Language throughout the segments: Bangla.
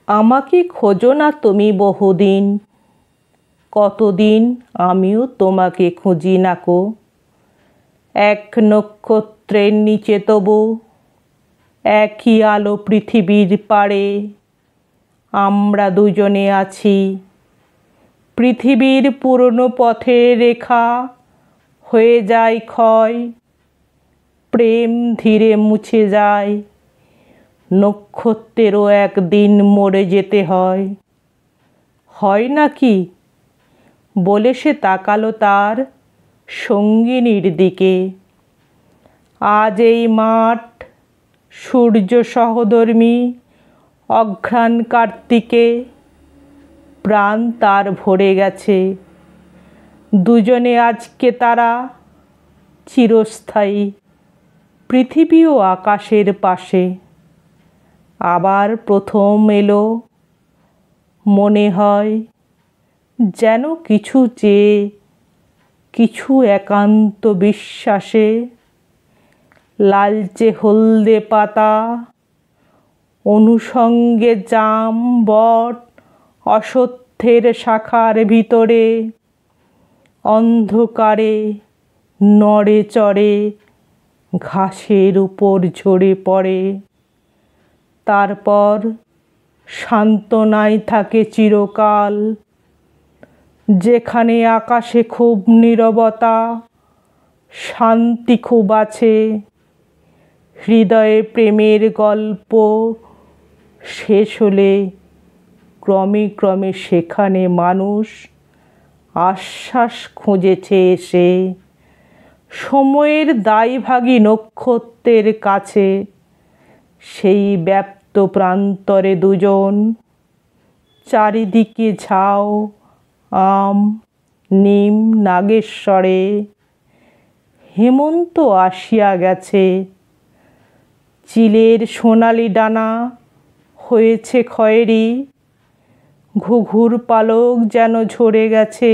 আমাকে খোঁজো না তুমি বহুদিন, কতদিন আমিও তোমাকে খুঁজি নাকো। এক নক্ষত্রের নিচে তবু একই আলো পৃথিবীর পাড়ে আমরা দুজনে আছি। পৃথিবীর পুরনো পথের রেখা হয়ে যায় ক্ষয়, প্রেম ধীরে মুছে যায়, নক্ষত্রেরও একদিন মরে যেতে হয়। হয় নাকি? বলে সে তাকালো তার সঙ্গিনীর দিকে। আজ এই মাঠ সূর্য সহধর্মী, অঘ্রাণ কার্তিকে প্রাণ তার ভরে গেছে। দুজনে আজকে তারা চিরস্থায়ী, পৃথিবী ও আকাশের পাশে। আবার প্রথম এলো, মনে হয় যেন কিছু চেয়ে, কিছু একান্ত বিশ্বাসে। লালচে হলদে পাতা, অনুষঙ্গে জাম বট, অশ্বত্থের শাখার ভিতরে অন্ধকারে নড়ে চড়ে ঘাসের উপর ঝরে পড়ে। তারপর সান্ত্বনায় থাকে চিরকাল, যেখানে আকাশে খুব নীরবতা, শান্তি খুব আছে। হৃদয়ে প্রেমের গল্প শেষ হলে ক্রমে ক্রমে সেখানে মানুষ আশ্বাস খুঁজেছে এসে। সময়ের দায়ভাগী নক্ষত্রের কাছে সেই ব্যপ্ত প্রান্তরে দুজন। চারিদিকে ঝাউ আম নিম নাগেশ্বরে হেমন্ত আসিয়া গেছে। চিলের সোনালি ডানা হয়েছে খয়েরি, ঘুঘুর পালক যেন ঝরে গেছে।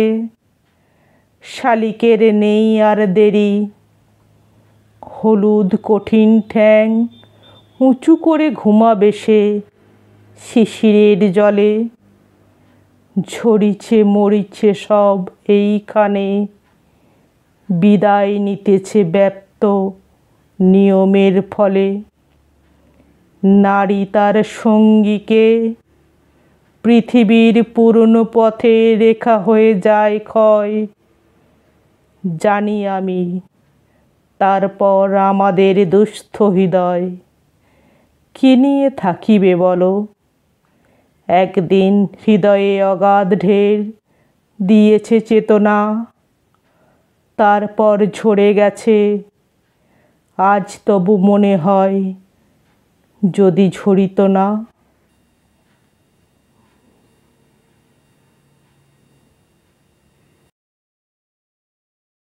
শালিকের নেই আর দেরি, হলুদ কঠিন ঠ্যাং উঁচু করে ঘুমাবে সে শিশিরের জলে। ঝরিছে মরিছে সব এইখানে, বিদায় নিতেছে ব্যপ্ত নিয়মের ফলে। নারী তার সঙ্গীকে পৃথিবীর পুরনো পথে রেখা হয়ে যায় ক্ষয়। জানি আমি, তারপর আমাদের দুস্থ হৃদয় কি নিয়ে থাকিবে বলো? একদিন হৃদয়ে অগাধ ঢের দিয়েছে চেতনা, তারপর ঝরে গেছে। আজ তবু মনে হয় যদি ঝরিত না।